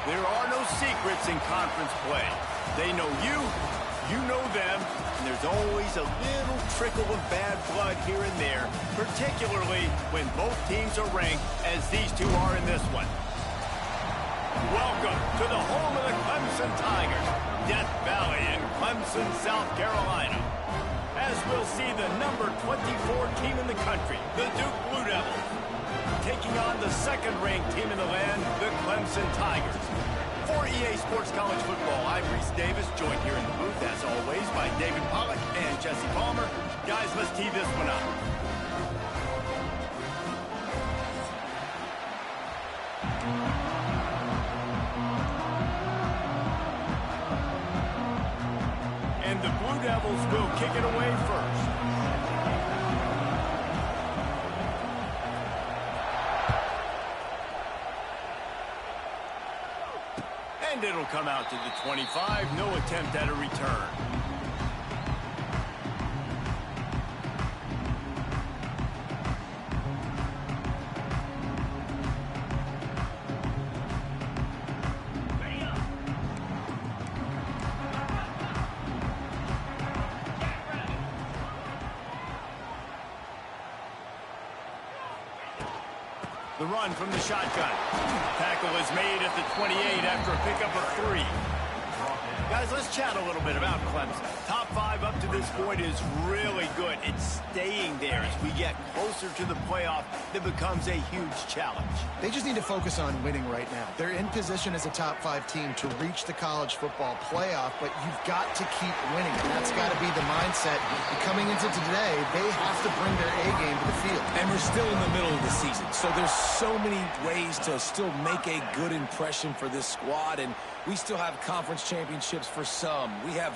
There are no secrets in conference play. They know you, you know them, and there's always a little trickle of bad blood here and there, particularly when both teams are ranked as these two are in this one. Welcome to the home of the Clemson Tigers, Death Valley in Clemson, South Carolina. As we'll see the number 24 team in the country, the Duke Blue Devils, taking on the second-ranked team in the land, the Clemson Tigers. For EA Sports College Football, I'm Reese Davis, joined here in the booth, as always, by David Pollack and Jesse Palmer. Guys, let's tee this one up. And the Blue Devils will kick it away first. And it'll come out to the 25. No attempt at a return. The run from the shotgun. Tackle is made at the 28 after a pickup of 3. Guys, let's chat a little bit about Clemson. Top 5 up to this point is really good. It's staying there as we get closer to the playoff. That becomes a huge challenge. They just need to focus on winning right now. They're in position as a top 5 team to reach the college football playoff, but you've got to keep winning, and that's got to be the mindset. Coming into today, they have to bring their A game to the field. And we're still in the middle of the season, so there's so many ways to still make a good impression for this squad, and we still have conference championships for some. We have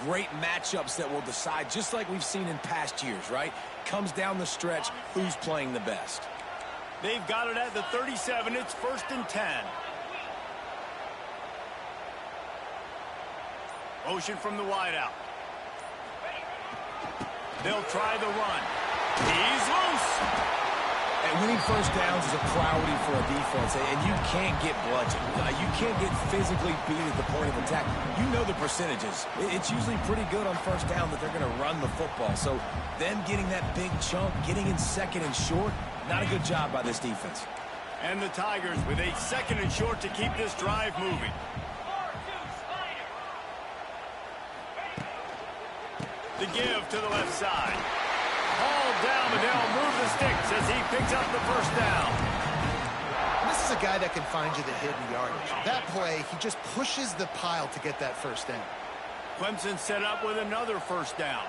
great matchups that will decide, just like we've seen in past years, right? Comes down the stretch, who's playing the best. They've got it at the 37. It's 1st and 10. Motion from the wideout. They'll try the run. He's loose. And winning first downs is a priority for a defense, and you can't get bludgeoned. You can't get physically beat at the point of attack. You know the percentages. It's usually pretty good on first down that they're going to run the football. So them getting that big chunk, getting in second and short, not a good job by this defense. And the Tigers with a 2nd and short to keep this drive moving. The give to the left side. All down, but they'll move the sticks as he picks up the first down. This is a guy that can find you the hidden yardage. That play, he just pushes the pile to get that first down. Clemson set up with another first down.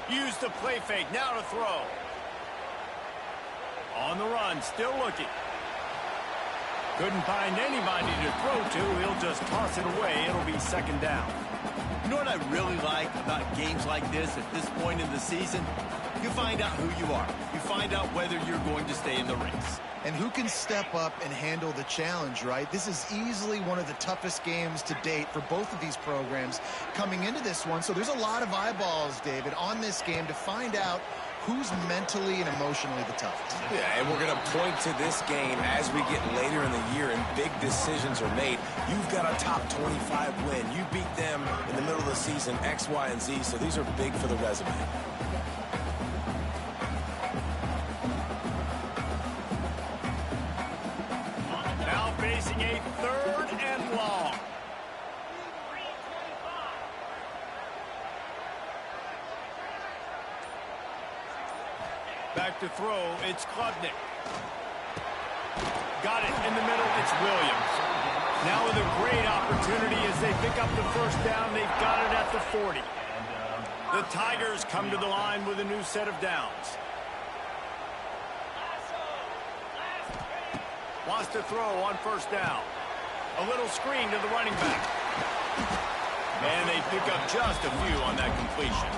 Use the play fake, now to throw. On the run, still looking. Couldn't find anybody to throw to. He'll just toss it away. It'll be 2nd down. You know what I really like about games like this at this point in the season? You find out who you are. You find out whether you're going to stay in the race. And who can step up and handle the challenge, right? This is easily one of the toughest games to date for both of these programs coming into this one. So there's a lot of eyeballs, David, on this game to find out who's mentally and emotionally the toughest. Yeah, and we're going to point to this game as we get later in the year and big decisions are made. You've got a top 25 win. You beat them in the middle of the season, X, Y, and Z, so these are big for the resume. Now facing a 3rd and long. Back to throw, it's Klubnik. Got it in the middle, it's Williams. Now with a great opportunity as they pick up the first down, they've got it at the 40. The Tigers come to the line with a new set of downs. Wants to throw on first down. A little screen to the running back. And they pick up just a few on that completion.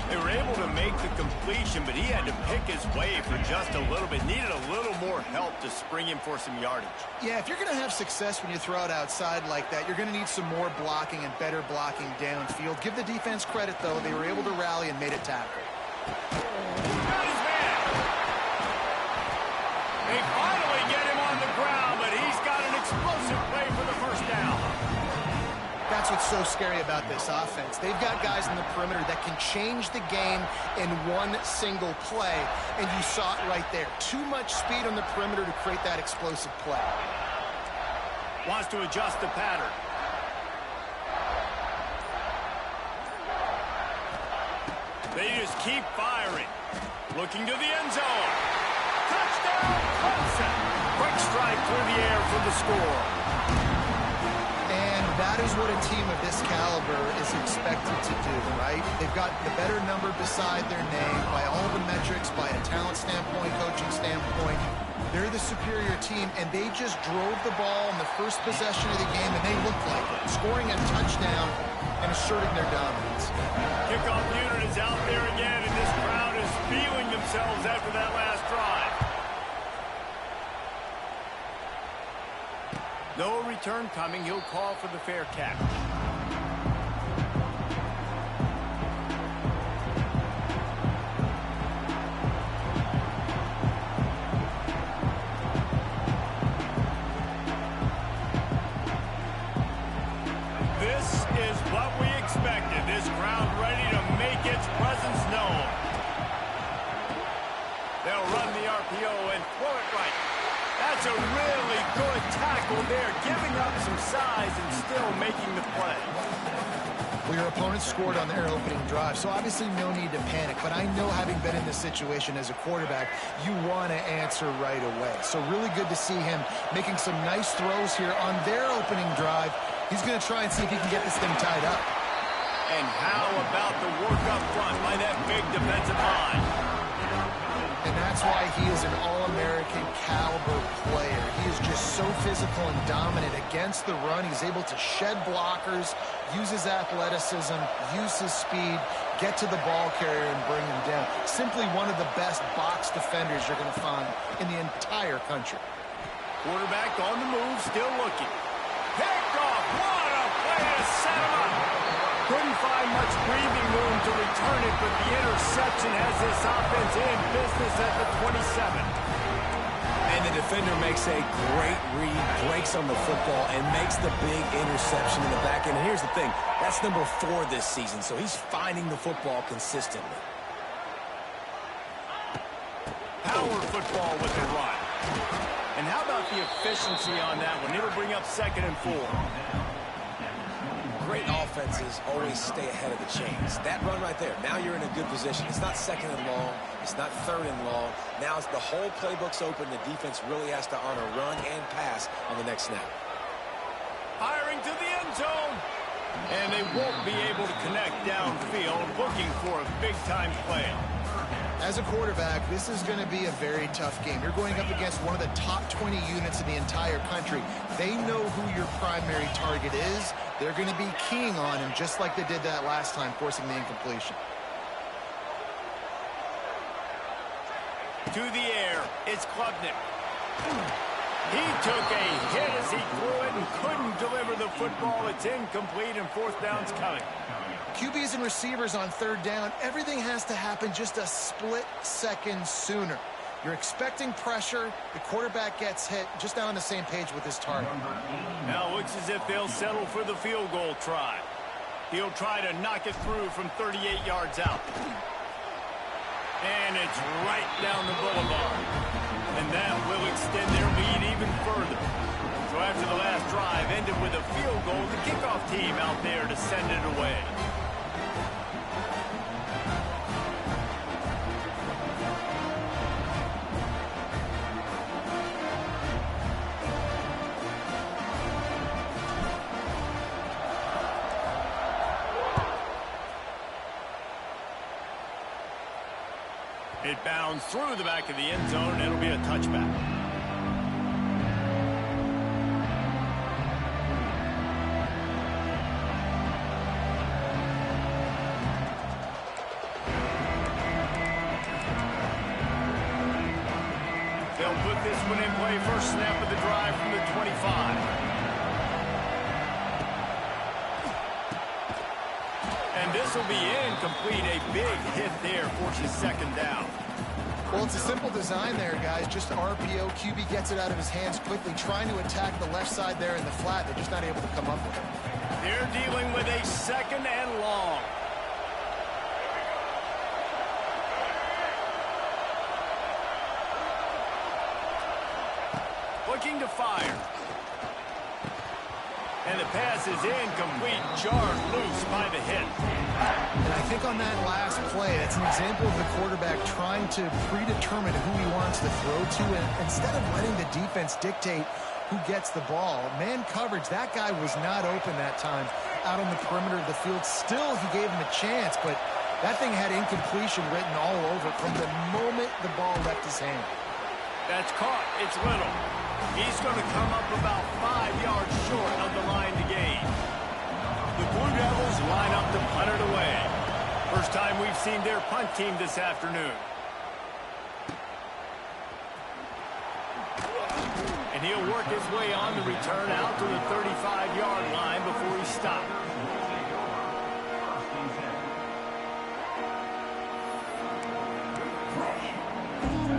They were able to make the completion, but he had to pick his way for just a little bit. Needed a little more help to spring him for some yardage. Yeah, if you're going to have success when you throw it outside like that, you're going to need some more blocking and better blocking downfield. Give the defense credit, though. They were able to rally and made it tackle. Got his man. They finally get him on the ground, but he's got an explosive play for the first down. That's what's so scary about this offense. They've got guys in the perimeter that can change the game in one single play, and you saw it right there. Too much speed on the perimeter to create that explosive play. Wants to adjust the pattern. They just keep firing. Looking to the end zone. Touchdown, Clemson. Quick strike through the air for the score. And that is what a team of this caliber is expected to do, right? They've got the better number beside their name by all the metrics, by a talent standpoint, coaching standpoint. They're the superior team, and they just drove the ball in the first possession of the game, and they looked like it, scoring a touchdown and asserting their dominance. Kickoff unit is out there again, and this crowd is feeling themselves after that last drive. No return coming. He'll call for the fair catch. This is what we expected. This crowd ready to make its presence known. They'll run the RPO and throw it right. That's a really good tackle there, giving up some size and still making the play. Well, your opponent scored on their opening drive, so obviously no need to panic. But I know, having been in this situation as a quarterback, you want to answer right away. So really good to see him making some nice throws here on their opening drive. He's going to try and see if he can get this thing tied up. And how about the work up front by that big defensive line? And that's why he is an All-American caliber player. He is just so physical and dominant against the run. He's able to shed blockers, use his athleticism, use his speed, get to the ball carrier and bring him down. Simply one of the best box defenders you're going to find in the entire country. Quarterback on the move, still looking. Picked off. What a play to set him up. Couldn't find much breathing room to return it, but the interception has this offense in business at the 27. And the defender makes a great read, breaks on the football, and makes the big interception in the back end. And here's the thing, that's number 4 this season, so he's finding the football consistently. Power football with the run. And how about the efficiency on that one? It'll bring up 2nd and 4. Great offenses always stay ahead of the chains. That run right there, now you're in a good position. It's not 2nd and long. It's not 3rd and long. Now the whole playbook's open. The defense really has to honor run and pass on the next snap. Firing to the end zone. And they won't be able to connect downfield, looking for a big-time play. As a quarterback, this is going to be a very tough game. You're going up against one of the top 20 units in the entire country. They know who your primary target is. They're going to be keying on him, just like they did that last time, forcing the incompletion. To the air, it's Klubnik. He took a hit as he threw it and couldn't deliver the football. It's incomplete, and 4th down's coming. QBs and receivers on 3rd down, everything has to happen just a split second sooner. You're expecting pressure, the quarterback gets hit, just not on the same page with his target. Now it looks as if they'll settle for the field goal try. He'll try to knock it through from 38 yards out. And it's right down the boulevard. And that will extend their lead even further. So after the last drive ended with a field goal, the kickoff team out there to send it away. It bounds through the back of the end zone, and it'll be a touchback. They'll put this one in play, first snap of the drive from the 25. And this will be incomplete. A big hit there, forces 2nd down. Well, it's a simple design there, guys. Just RPO. QB gets it out of his hands quickly, trying to attack the left side there in the flat. They're just not able to come up with it. They're dealing with a 2nd and long. Looking to fire. And the pass is incomplete, jarred loose by the hit. And I think on that last play, that's an example of the quarterback trying to predetermine who he wants to throw to, and instead of letting the defense dictate who gets the ball. Man coverage, that guy was not open that time out on the perimeter of the field. Still, he gave him a chance, but that thing had incompletion written all over it from the moment the ball left his hand. That's caught. It's Little. He's going to come up about 5 yards short of the line to gain. The Blue Devils line up to punt it away. First time we've seen their punt team this afternoon. And he'll work his way on the return out to the 35-yard line before he stopped.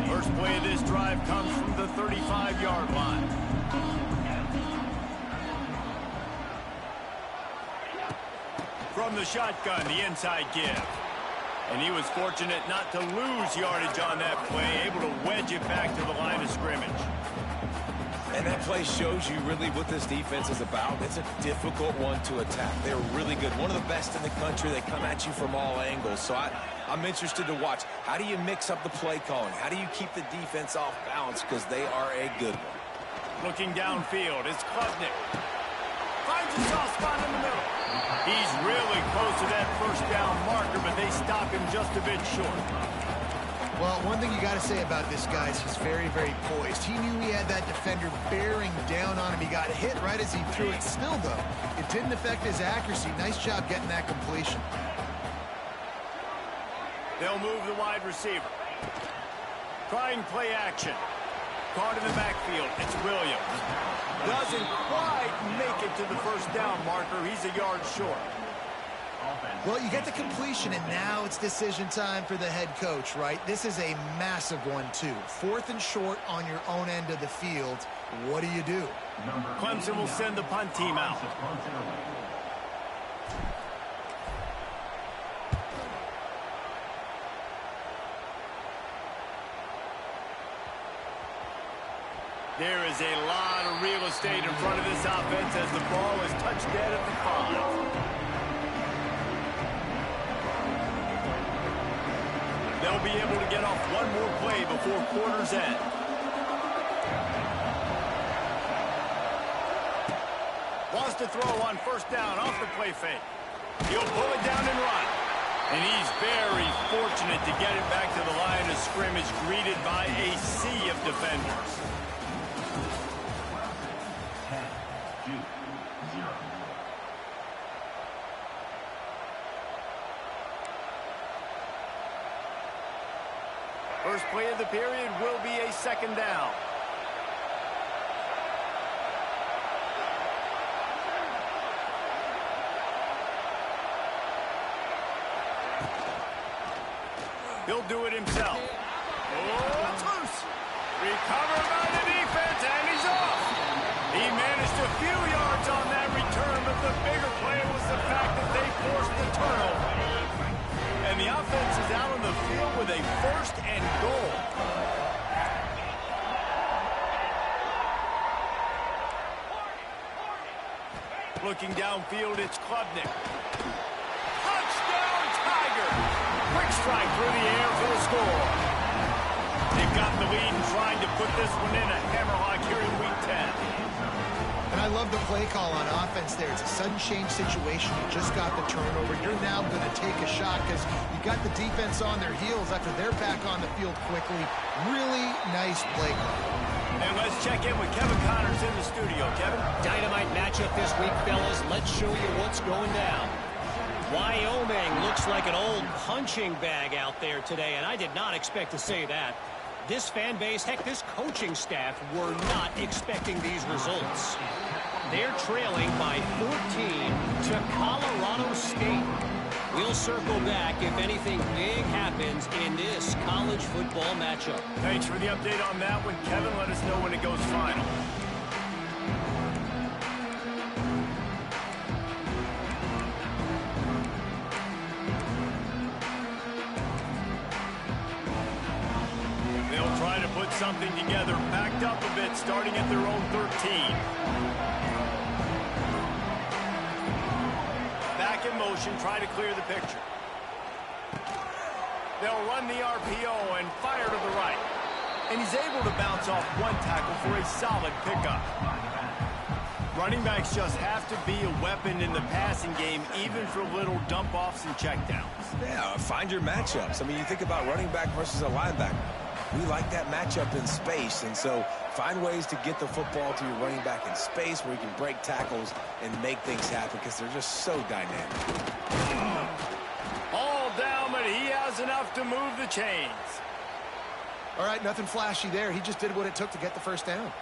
First play of this drive comes from the 35-yard line. From the shotgun, the inside give. And he was fortunate not to lose yardage on that play, able to wedge it back to the line of scrimmage. And that play shows you really what this defense is about. It's a difficult one to attack. They're really good. One of the best in the country. They come at you from all angles. So I'm interested to watch. How do you mix up the play calling? How do you keep the defense off balance? Because they are a good one. Looking downfield, it's Klubnik. Finds a soft spot in the middle. He's really close to that first down marker, but they stop him just a bit short. Well, one thing you got to say about this guy is he's very, very poised. He knew he had that defender bearing down on him. He got hit right as he threw it. Still, though, it didn't affect his accuracy. Nice job getting that completion. They'll move the wide receiver. Trying play action. Caught in the backfield. It's Williams. Doesn't quite make it to the first down marker. He's a yard short. Well, you get the completion, and now it's decision time for the head coach, right? This is a massive one, too. 4th and short on your own end of the field. What do you do? Clemson will send the punt team out. There is a lot of real estate in front of this offense as the ball is touched dead at the 5. They'll be able to get off one more play before quarter's end. Wants to throw on first down off the play fake. He'll pull it down and run. And he's very fortunate to get it back to the line of scrimmage, greeted by a sea of defenders. 10-2-0. First play of the period will be a 2nd down. He'll do it himself. Oh, it's loose. Recovered by the defense, and he's off. He managed a few yards on that return, but the bigger play was the fact that they forced the turnover. And the offense is out on the field with a 1st and goal. Looking downfield, it's Klubnik. Touchdown, Tiger! Quick strike through the air for the score. They've got the lead and trying to put this one in a hammerlock here in Week 10. And I love the play call on offense there. It's a sudden change situation. You just got the turnover. You're now going to take a shot because you got the defense on their heels after they're back on the field quickly. Really nice play call. And let's check in with Kevin Connors in the studio. Kevin? Dynamite matchup this week, fellas. Let's show you what's going down. Wyoming looks like an old punching bag out there today, and I did not expect to say that. This fan base, heck, this coaching staff were not expecting these results. They're trailing by 14 to Colorado State. We'll circle back if anything big happens in this college football matchup. Thanks for the update on that one, Kevin. Let us know when it goes final. They'll try to put something together, backed up a bit, starting at their own 13. In motion, try to clear the picture. They'll run the RPO and fire to the right. And he's able to bounce off one tackle for a solid pickup. Running backs just have to be a weapon in the passing game, even for little dump-offs and checkdowns. Yeah, find your matchups. I mean, you think about running back versus a linebacker. We like that matchup in space, and so find ways to get the football to your running back in space where you can break tackles and make things happen because they're just so dynamic. All down, but he has enough to move the chains. All right, nothing flashy there. He just did what it took to get the first down.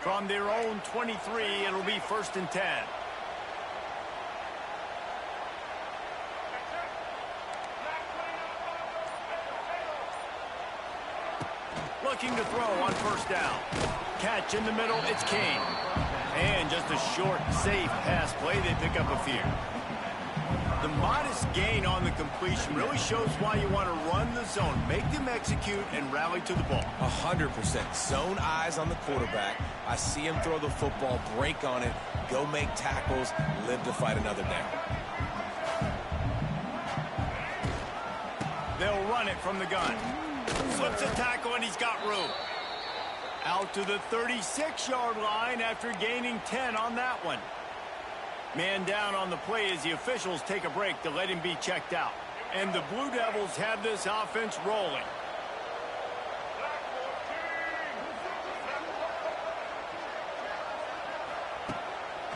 From their own 23, it'll be 1st and 10. Looking to throw on 1st down. Catch in the middle, it's King. And just a short, safe pass play, they pick up a few. The modest gain on the completion really shows why you want to run the zone, make them execute, and rally to the ball. 100%. Zone eyes on the quarterback. I see him throw the football, break on it, go make tackles, live to fight another down. They'll run it from the gun. Slips a tackle, and he's got room. Out to the 36-yard line after gaining 10 on that one. Man down on the play as the officials take a break to let him be checked out. And the Blue Devils have this offense rolling.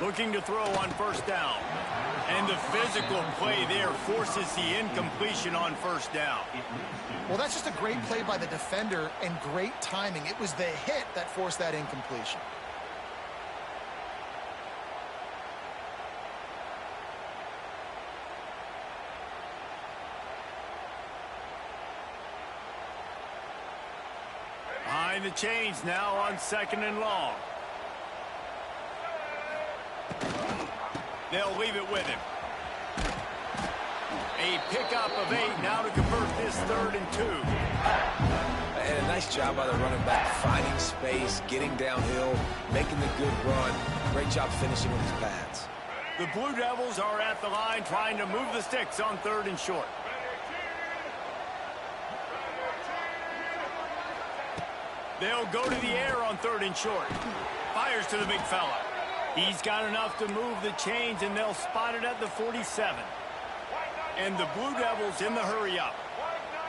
Looking to throw on 1st down. And the physical play there forces the incompletion on 1st down. Well, that's just a great play by the defender and great timing. It was the hit that forced that incompletion. Behind the chains now on 2nd and long. They'll leave it with him. A pickup of 8 now to convert this 3rd and 2. And a nice job by the running back, finding space, getting downhill, making the good run. Great job finishing with his pads. The Blue Devils are at the line trying to move the sticks on 3rd and short. They'll go to the air on 3rd and short. Fires to the big fella. He's got enough to move the chains, and they'll spot it at the 47. And the Blue Devils in the hurry up.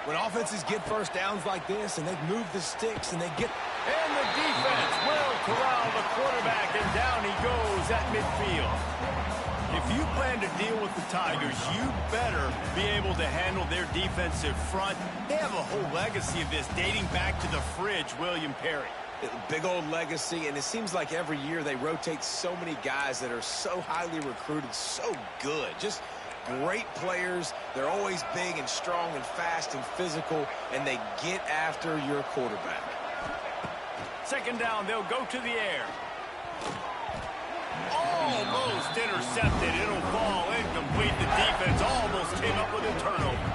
When offenses get first downs like this and they move the sticks and they get... And the defense will corral the quarterback, and down he goes at midfield. If you plan to deal with the Tigers, you better be able to handle their defensive front. They have a whole legacy of this dating back to the fridge, William Perry. Big old legacy, and it seems like every year they rotate so many guys that are so highly recruited, so good. Just great players. They're always big and strong and fast and physical, and they get after your quarterback. 2nd down, they'll go to the air. Almost intercepted. It'll fall incomplete. The defense almost came up with a turnover.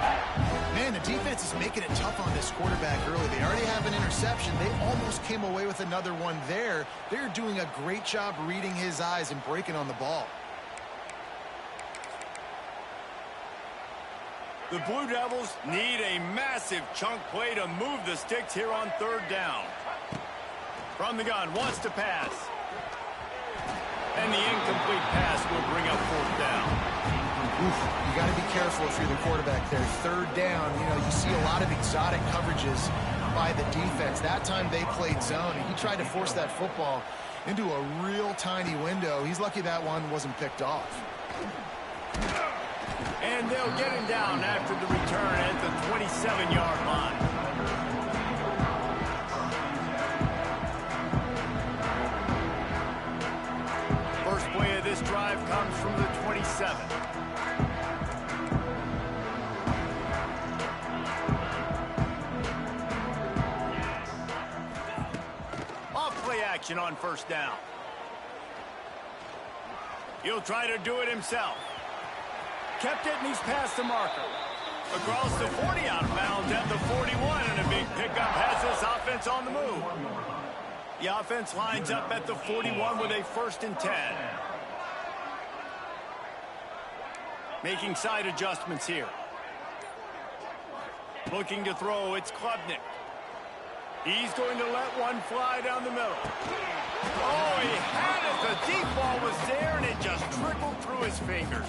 Man, the defense is making it tough on this quarterback early. They already have an interception. They almost came away with another one there. They're doing a great job reading his eyes and breaking on the ball. The Blue Devils need a massive chunk play to move the sticks here on 3rd down. From the gun, wants to pass. And the incomplete pass will bring up 4th down. Oof, you got to be careful if you're the quarterback there. 3rd down, you see a lot of exotic coverages by the defense. That time they played zone, and he tried to force that football into a real tiny window. He's lucky that one wasn't picked off. And they'll get him down after the return at the 27-yard line. 7. Off-play action on first down. He'll try to do it himself. Kept it, and he's past the marker. Across the 40, out of bounds at the 41, and a big pickup has this offense on the move. The offense lines up at the 41 with a 1st and 10. Making side adjustments here. Looking to throw, it's Klubnik. He's going to let one fly down the middle. Oh, he had it. The deep ball was there, and it just trickled through his fingers.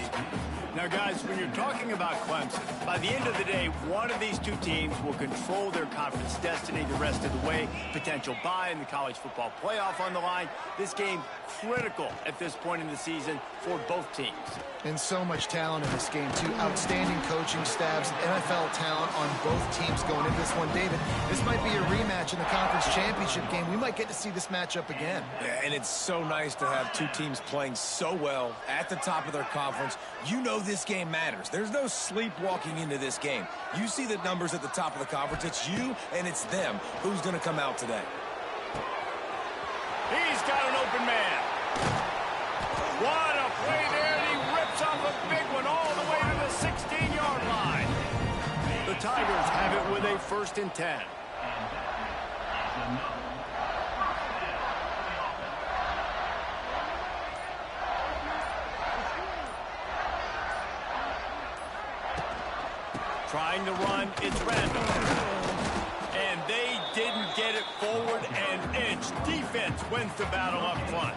Now, guys, when you're talking about Clemson, by the end of the day, one of these two teams will control their conference destiny the rest of the way. Potential bye in the college football playoff on the line. This game critical at this point in the season for both teams. And so much talent in this game, too. Outstanding coaching staffs, NFL talent on both teams going into this one. David, this might be a rematch in the conference championship game. We might get to see this matchup again. Yeah, and it's so nice to have two teams playing so well at the top of their conference. You know this game matters. There's no sleepwalking into this game. You see the numbers at the top of the conference. It's you and it's them. Who's going to come out today? He's got an open man. What a play there. He rips off a big one all the way to the 16-yard line. The Tigers have it with a 1st and 10. Trying to run, it's Randall. And they didn't get it forward an inch. Defense wins the battle up front.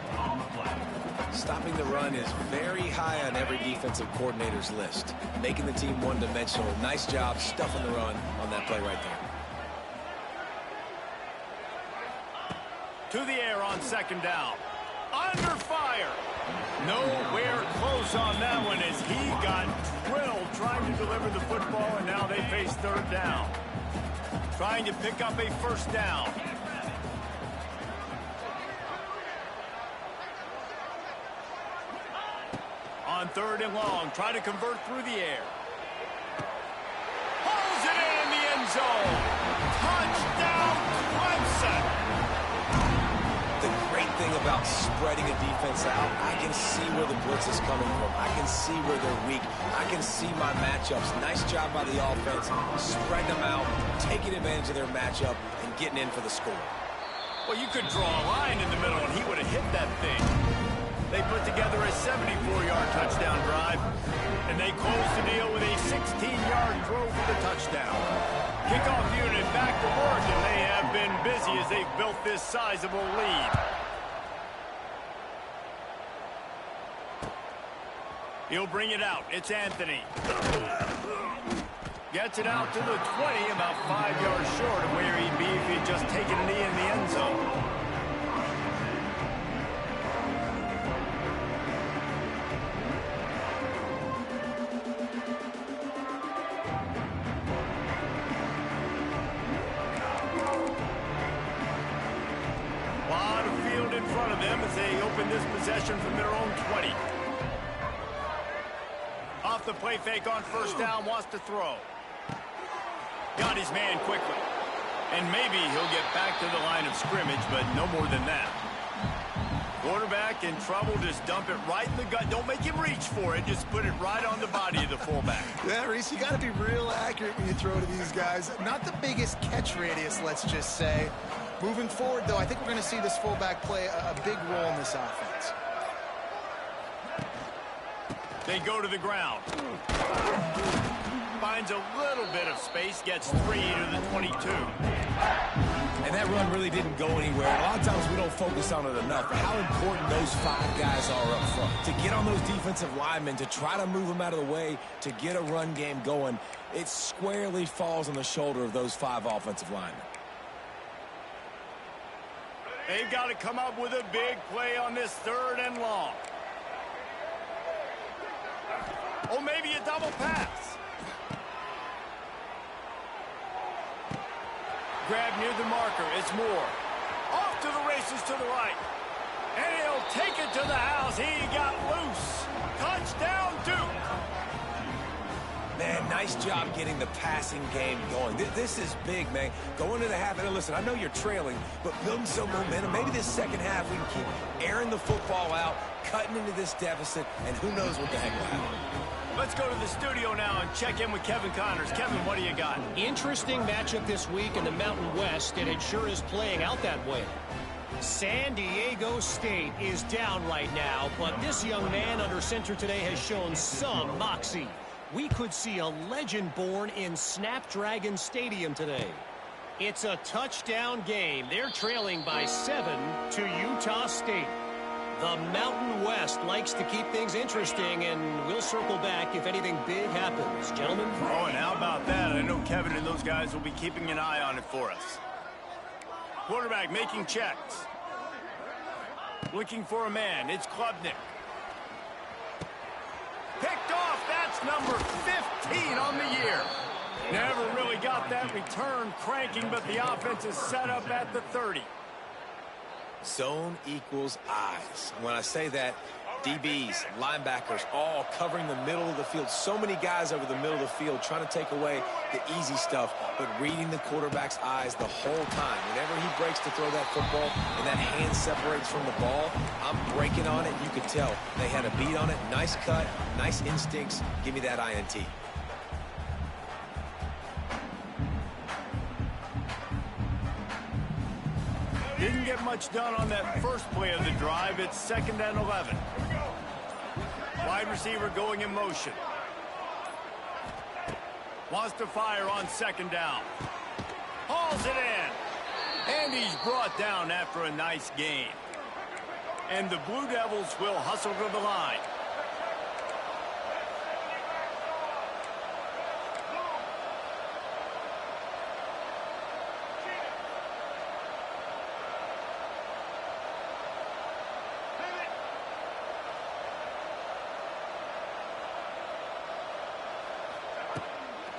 Stopping the run is very high on every defensive coordinator's list. Making the team one-dimensional. Nice job stuffing the run on that play right there. To the air on 2nd down. Under fire. Nowhere close on that one as he got drilled trying to deliver the football, and now they face 3rd down. Trying to pick up a 1st down. On 3rd and long, try to convert through the air. Pulls it in the end zone. Touchdown, Clemson. The great thing about spreading a defense out, I can see where the blitz is coming from. I can see where they're weak. I can see my matchups. Nice job by the offense. Spread them out, taking advantage of their matchup, and getting in for the score. Well, you could draw a line in the middle, and he would have hit that thing. They put together a 74-yard touchdown drive, and they close the deal with a 16-yard throw for the touchdown. Kickoff unit back to work, and they have been busy as they've built this sizable lead. He'll bring it out. It's Anthony. Gets it out to the 20, about 5 yards short of where he'd be if he'd just taken a knee in the end zone. In front of them as they open this possession from their own 20. Off the play fake on 1st down, wants to throw. Got his man quickly. And maybe he'll get back to the line of scrimmage, but no more than that. Quarterback in trouble, just dump it right in the gut. Don't make him reach for it, just put it right on the body of the fullback. Yeah, Reese, you got to be real accurate when you throw to these guys. Not the biggest catch radius, let's just say. Moving forward, though, I think we're going to see this fullback play a big role in this offense. They go to the ground. Finds a little bit of space, gets 3 to the 22. And that run really didn't go anywhere. A lot of times we don't focus on it enough. How important those 5 guys are up front. To get on those defensive linemen, to try to move them out of the way, to get a run game going, it squarely falls on the shoulder of those 5 offensive linemen. They've got to come up with a big play on this 3rd and long. Oh, maybe a double pass. Grab near the marker. It's Moore. Off to the races to the right. And he'll take it to the house. He got loose. Touchdown, Duke. Man, nice job getting the passing game going. This is big, man. Going to the half, and listen, I know you're trailing, but building some momentum. Maybe this second half we can keep airing the football out, cutting into this deficit, and who knows what the heck will happen. Let's go to the studio now and check in with Kevin Connors. Kevin, what do you got? Interesting matchup this week in the Mountain West, and it sure is playing out that way. San Diego State is down right now, but this young man under center today has shown some moxie. We could see a legend born in Snapdragon Stadium today. It's a touchdown game. They're trailing by 7 to Utah State. The Mountain West likes to keep things interesting, and we'll circle back if anything big happens. Gentlemen? Oh, and how about that? I know Kevin and those guys will be keeping an eye on it for us. Quarterback making checks. Looking for a man. It's Klubnik. Picked off. That's number 15 on the year. Never really got that return cranking, but the offense is set up at the 30. Zone equals eyes. When I say that, DBs, linebackers, all covering the middle of the field. So many guys over the middle of the field trying to take away the easy stuff, but reading the quarterback's eyes the whole time. Whenever he breaks to throw that football and that hand separates from the ball, I'm breaking on it. You could tell they had a beat on it. Nice cut, nice instincts. Give me that INT. Didn't get much done on that first play of the drive. It's 2nd and 11. Wide receiver going in motion. Wants to fire on 2nd down. Hauls it in. And he's brought down after a nice gain. And the Blue Devils will hustle to the line.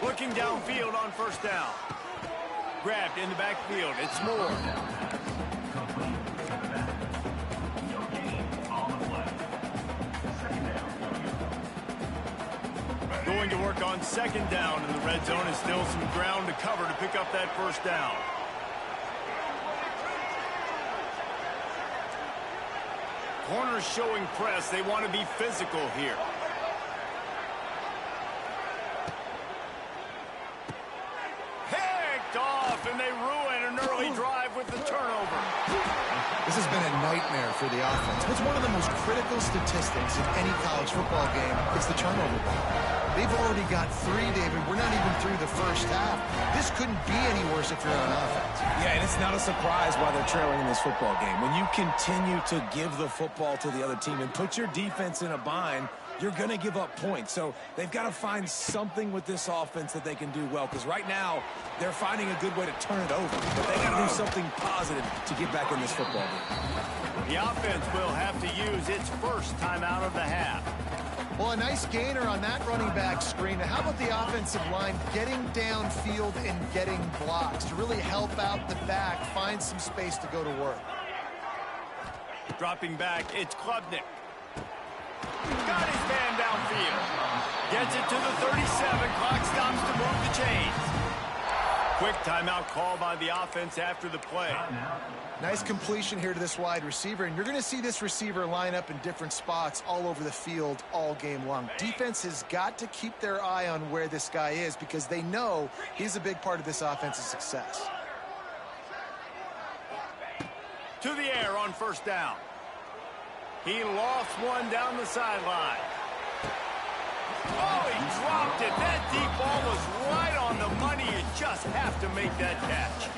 Looking downfield on 1st down. Grabbed in the backfield. It's Moore. Going to work on 2nd down in the red zone, and still some ground to cover to pick up that 1st down. Corners showing press. They want to be physical here. And they ruin an early drive with the turnover. This has been a nightmare for the offense. What's one of the most critical statistics in any college football game? It's the turnover rate. They've already got 3, David. We're not even through the first half. This couldn't be any worse if you're on offense. Yeah, and it's not a surprise why they're trailing in this football game. When you continue to give the football to the other team and put your defense in a bind, you're going to give up points. So they've got to find something with this offense that they can do well, because right now they're finding a good way to turn it over. But they got to do something positive to get back in this football game. The offense will have to use its first timeout of the half. Well, a nice gainer on that running back screen. Now, how about the offensive line getting downfield and getting blocks to really help out the back, find some space to go to work? Dropping back, it's Klubnik. Got his man downfield. Gets it to the 37. Clock stops to move the chains. Quick timeout call by the offense after the play. Nice completion here to this wide receiver, and you're going to see this receiver line up in different spots all over the field all game long. Defense has got to keep their eye on where this guy is, because they know he's a big part of this offense's success. To the air on 1st down. He lost one down the sideline. Oh, he dropped it. That deep ball was right on the money. You just have to make that catch.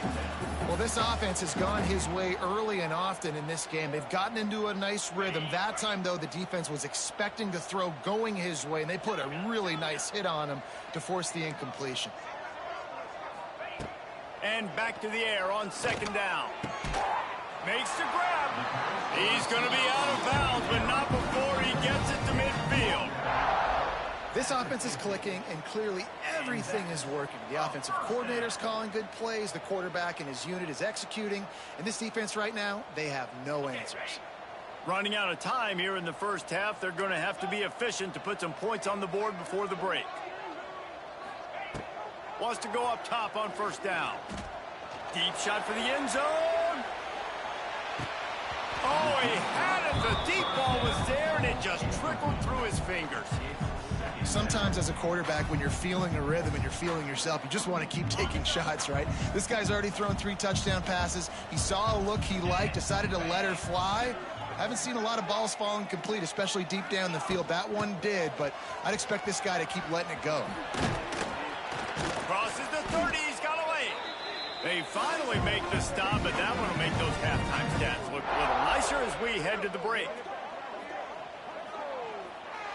Well, this offense has gone his way early and often in this game. They've gotten into a nice rhythm. That time, though, the defense was expecting the throw going his way, and they put a really nice hit on him to force the incompletion. And back to the air on 2nd down. Makes the grab. He's going to be out of bounds, but not before he gets it to midfield. This offense is clicking, and clearly everything is working. The offensive coordinator's calling good plays. The quarterback and his unit is executing. And this defense right now, they have no answers. Running out of time here in the first half. They're going to have to be efficient to put some points on the board before the break. Wants to go up top on first down. Deep shot for the end zone. Oh, he had it. The deep ball was there, and it just trickled through his fingers. Sometimes as a quarterback, when you're feeling a rhythm and you're feeling yourself, you just want to keep taking shots, right? This guy's already thrown 3 touchdown passes. He saw a look he liked, decided to let her fly. Haven't seen a lot of balls falling complete, especially deep down the field. That one did, but I'd expect this guy to keep letting it go. Crosses the 30. He's got away. They finally make the stop, but that one will make those halftime stats look a little nicer as we head to the break.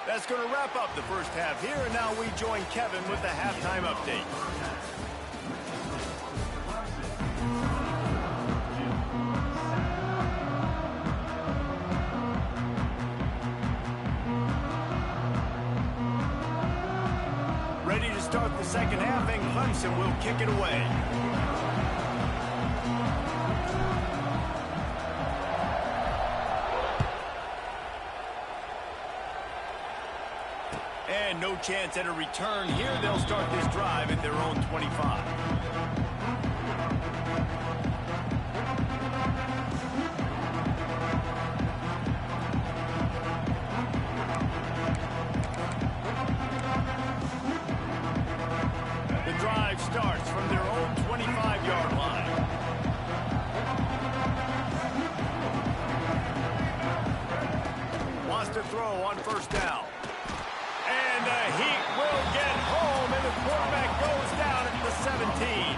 That's going to wrap up the first half here, and now we join Kevin with the halftime update. Ready to start the second half, and Clemson will kick it away. And no chance at a return here. They'll start this drive at their own 25. The drive starts from their own 25-yard line. Wants to throw on first down. And the Heat will get home, and the quarterback goes down at the 17.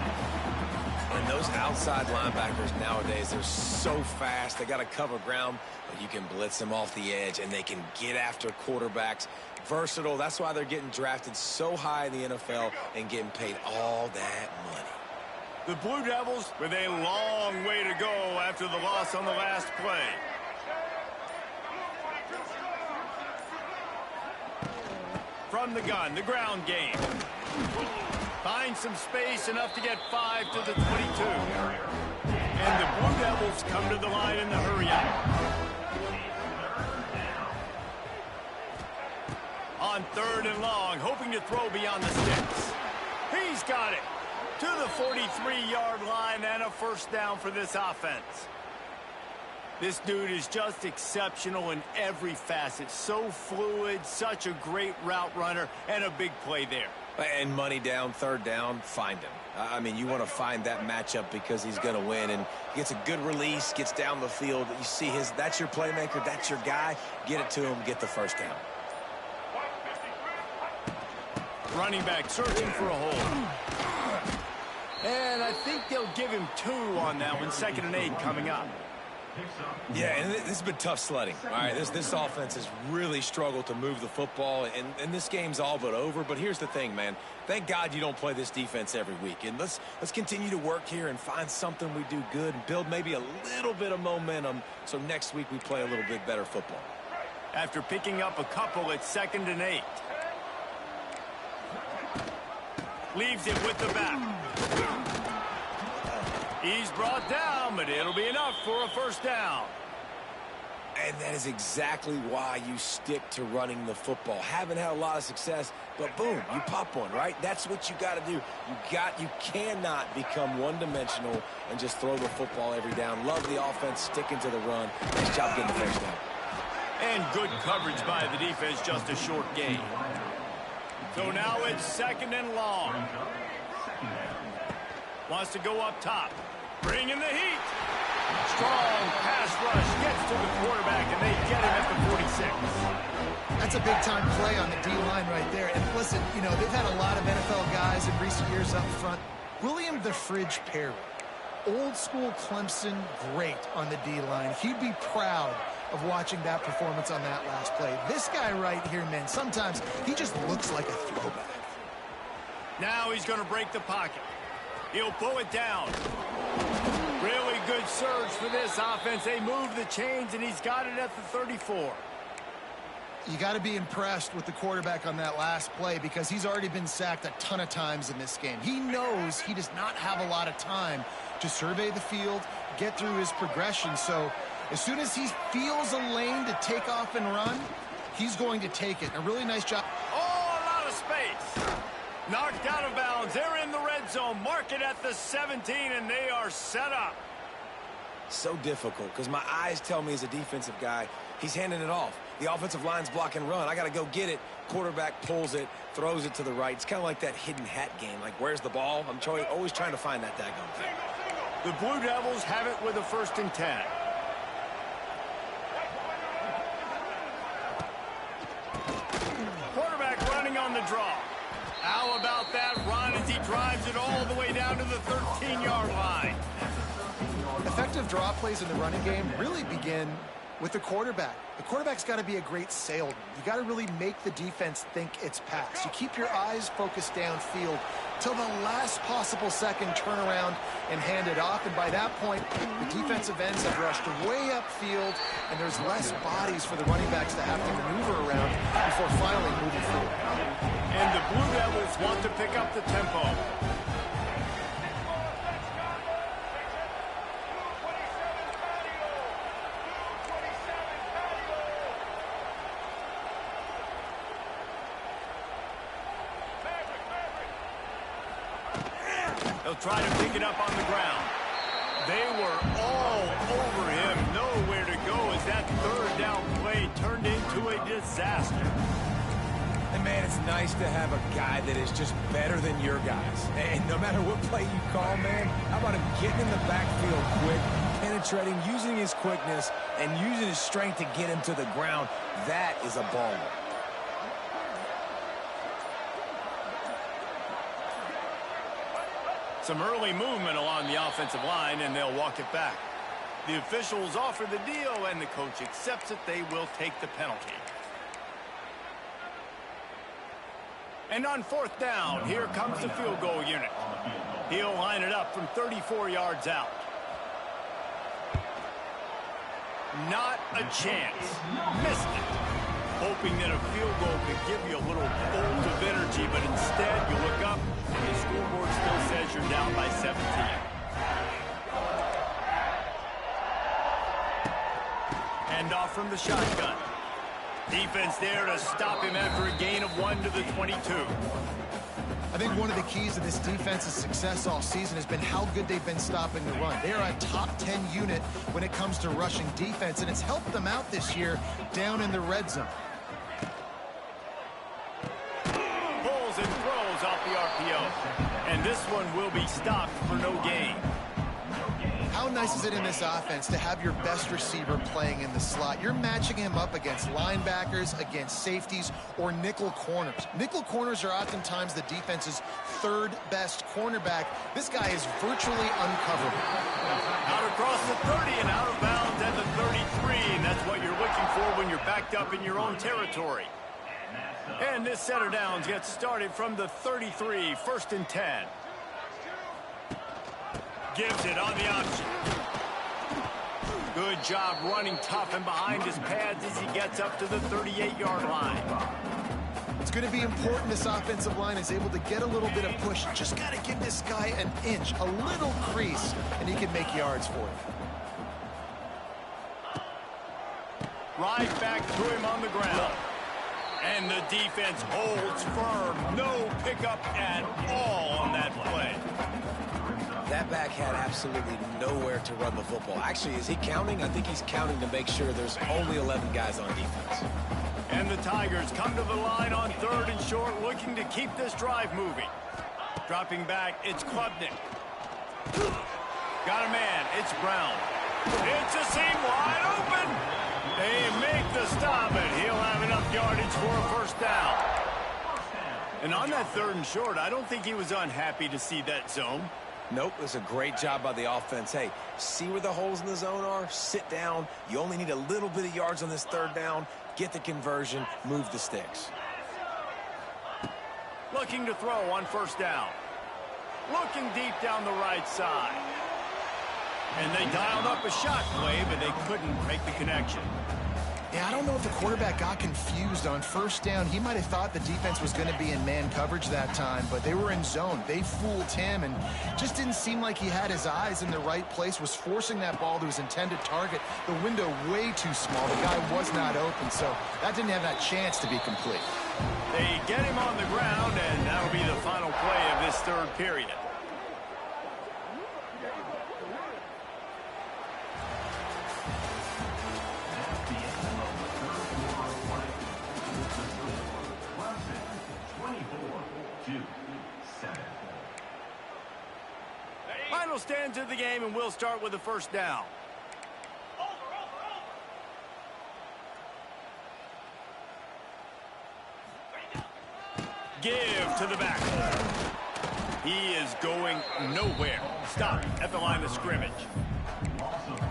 And those outside linebackers nowadays, they're so fast. They got to cover ground, but you can blitz them off the edge, and they can get after quarterbacks. Versatile. That's why they're getting drafted so high in the NFL and getting paid all that money. The Blue Devils with a long way to go after the loss on the last play. From the gun, the ground game. Finds some space, enough to get 5 to the 22. And the Blue Devils come to the line in the hurry-up. On 3rd and long, hoping to throw beyond the sticks. He's got it to the 43-yard line, and a first down for this offense. This dude is just exceptional in every facet. So fluid, such a great route runner, and a big play there. And money down, 3rd down, find him. I mean, you want to find that matchup because he's going to win, and gets a good release, gets down the field. You see that's your playmaker, that's your guy. Get it to him, get the first down. Running back searching for a hole. And I think they'll give him 2 on that one. 2nd and 8 coming up. Yeah, and this has been tough sledding. All right, this offense has really struggled to move the football, and this game's all but over. But here's the thing, man. Thank God you don't play this defense every week. And let's continue to work here and find something we do good and build maybe a little bit of momentum so next week we play a little bit better football. After picking up a couple, it's 2nd and 8. Leaves it with the back. He's brought down, but it'll be enough for a first down. And that is exactly why you stick to running the football. Haven't had a lot of success, but boom, you pop one, right? That's what you got to do. You cannot become one-dimensional and just throw the football every down. Love the offense, sticking to the run. Nice job getting the first down. And good coverage by the defense, just a short gain. So now it's 2nd and long. Wants to go up top. Bring in the heat. Strong pass rush gets to the quarterback, and they get him at the 46. That's a big-time play on the D-line right there. And listen, you know, they've had a lot of NFL guys in recent years up front. William the Fridge Perry, old-school Clemson great on the D-line. He'd be proud of watching that performance on that last play. This guy right here, man, sometimes he just looks like a throwback. Now he's going to break the pocket. He'll pull it down. Really good surge for this offense. They move the chains, and he's got it at the 34. You got to be impressed with the quarterback on that last play because he's already been sacked a ton of times in this game. He knows he does not have a lot of time to survey the field, get through his progression. So As soon as he feels a lane to take off and run, he's going to take it. A really nice job. Oh, a lot of space. Knocked out of bounds. They're in the red zone. Mark it at the 17, and they are set up. So difficult because my eyes tell me as a defensive guy, he's handing it off. The offensive line's block and run. I got to go get it. Quarterback pulls it, throws it to the right. It's kind of like that hidden hat game. Like, where's the ball? I'm always trying to find that daggone thing. The Blue Devils have it with a 1st and 10. Quarterback running on the draw. How about that run as he drives it all the way down to the 13-yard line? Effective draw plays in the running game really begin with the quarterback. The quarterback's got to be a great salesman. You got to really make the defense think it's pass. You keep your eyes focused downfield till the last possible second, turn around and hand it off. And by that point, the defensive ends have rushed way upfield, and there's less bodies for the running backs to have to maneuver around before finally moving forward. And the Blue Devils want to pick up the tempo. They'll try to pick it up on the ground. They were all over him. Nowhere to go as that 3rd down play turned into a disaster. And, man, it's nice to have a guy that is just better than your guys. And no matter what play you call, man, how about him getting in the backfield quick, penetrating, using his quickness, and using his strength to get him to the ground. That is a baller. Some early movement along the offensive line, and they'll walk it back. The officials offer the deal, and the coach accepts it. They will take the penalty. And on 4th down, here comes the field goal unit. He'll line it up from 34 yards out. Not a chance. Missed it. Hoping that a field goal could give you a little bolt of energy, but instead you look up and the scoreboard still says you're down by 17. Hand off from the shotgun. Defense there to stop him after a gain of 1 to the 22. I think one of the keys to this defense's success all season has been how good they've been stopping the run. They are a top 10 unit when it comes to rushing defense, and it's helped them out this year down in the red zone. Pulls and throws off the RPO. And this one will be stopped for no gain. How nice is it in this offense to have your best receiver playing in the slot? You're matching him up against linebackers, against safeties, or nickel corners. Nickel corners are oftentimes the defense's 3rd best cornerback. This guy is virtually uncoverable. Out across the 30 and out of bounds at the 33. And that's what you're looking for when you're backed up in your own territory. And this set of downs gets started from the 33, 1st and 10. Gives it on the option. Good job running tough and behind his pads as he gets up to the 38-yard line. It's going to be important this offensive line is able to get a little bit of push. Just got to give this guy an inch, a little crease, and he can make yards for it. Right back to him on the ground. And the defense holds firm. No pickup at all on that play. That back had absolutely nowhere to run the football. Actually, is he counting? I think he's counting to make sure there's only 11 guys on defense. And the Tigers come to the line on 3rd and short, looking to keep this drive moving. Dropping back, it's Klubnik. Got a man, it's Brown. It's a seam wide open. They make the stop, and he'll have enough yardage for a 1st down. And on that 3rd and short, I don't think he was unhappy to see that zone. Nope, it was a great job by the offense. Hey, see where the holes in the zone are? Sit down. You only need a little bit of yards on this 3rd down. Get the conversion. Move the sticks. Looking to throw on 1st down. Looking deep down the right side. And they dialed up a shot play, but they couldn't make the connection. Yeah, I don't know if the quarterback got confused on first down. He might have thought the defense was going to be in man coverage that time, but they were in zone. They fooled him and just didn't seem like he had his eyes in the right place, was forcing that ball to his intended target. The window way too small. The guy was not open, so that didn't have that chance to be complete. They get him on the ground, and that'll be the final play of this third period. Final stands of the game, and we'll start with the first down. Give to the back. He is going nowhere. Stop at the line of scrimmage.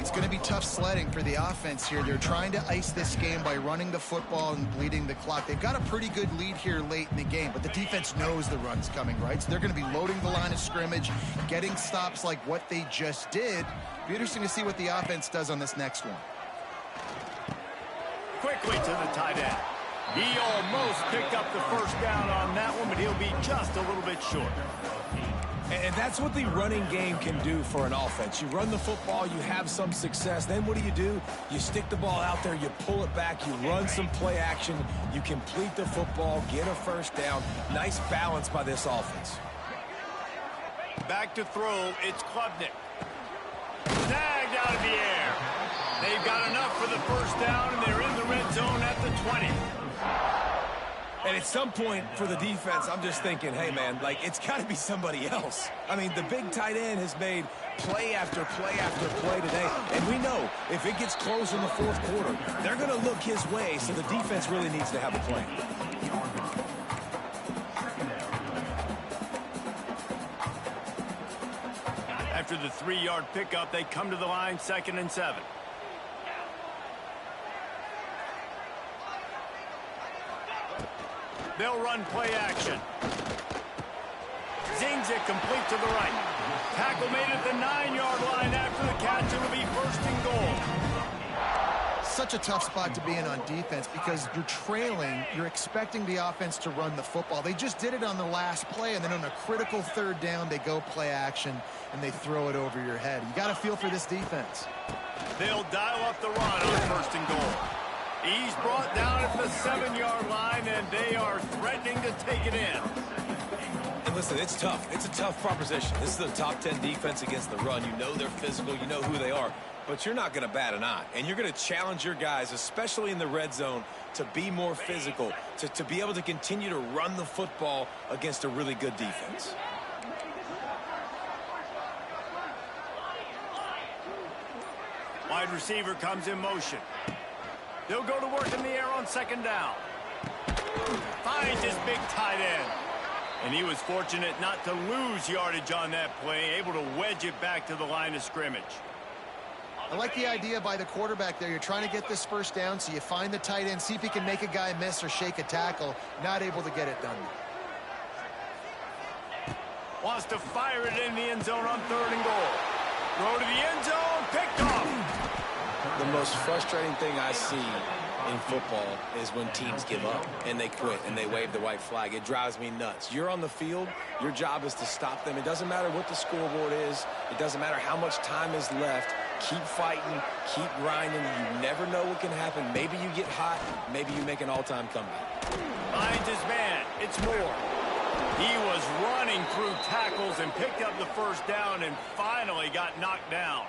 It's going to be tough sledding for the offense here. They're trying to ice this game by running the football and bleeding the clock. They've got a pretty good lead here late in the game, but the defense knows the run's coming, right? So they're going to be loading the line of scrimmage, getting stops like what they just did. Be interesting to see what the offense does on this next one. Quickly to the tight end. He almost picked up the first down on that one, but he'll be just a little bit short. And that's what the running game can do for an offense. You run the football, you have some success. Then what do? You stick the ball out there, you pull it back, you run some play action, you complete the football, get a first down. Nice balance by this offense. Back to throw, it's Klubnik. Snagged out of the air. They've got enough for the first down, and they're in the red zone at the 20. And at some point for the defense, I'm just thinking, hey, man, like, it's got to be somebody else. I mean, the big tight end has made play after play after play today. And we know if it gets close in the fourth quarter, they're going to look his way, so the defense really needs to have a plan. After the 3-yard pickup, they come to the line, 2nd and 7. They'll run play action. Zings it complete to the right. Tackle made at the 9-yard line after the catch. It'll be 1st and goal. Such a tough spot to be in on defense because you're trailing. You're expecting the offense to run the football. They just did it on the last play, and then on a critical 3rd down, they go play action, and they throw it over your head. You got to feel for this defense. They'll dial up the run on 1st and goal. He's brought down at the 7-yard line, and they are threatening to take it in. And listen, it's tough. It's a tough proposition. This is the top 10 defense against the run. You know they're physical. You know who they are. But you're not going to bat an eye. And you're going to challenge your guys, especially in the red zone, to be more physical, to be able to continue to run the football against a really good defense. Wide receiver comes in motion. They'll go to work in the air on 2nd down. Finds his big tight end. And he was fortunate not to lose yardage on that play, able to wedge it back to the line of scrimmage. I like the idea by the quarterback there. You're trying to get this first down, so you find the tight end, see if he can make a guy miss or shake a tackle. Not able to get it done. Wants to fire it in the end zone on 3rd and goal. Throw to the end zone, picked off. The most frustrating thing I see in football is when teams give up and they quit and they wave the white flag. It drives me nuts. You're on the field. Your job is to stop them. It doesn't matter what the scoreboard is. It doesn't matter how much time is left. Keep fighting. Keep grinding. You never know what can happen. Maybe you get hot. Maybe you make an all-time comeback. Finds his man. It's Moore. He was running through tackles and picked up the first down and finally got knocked down.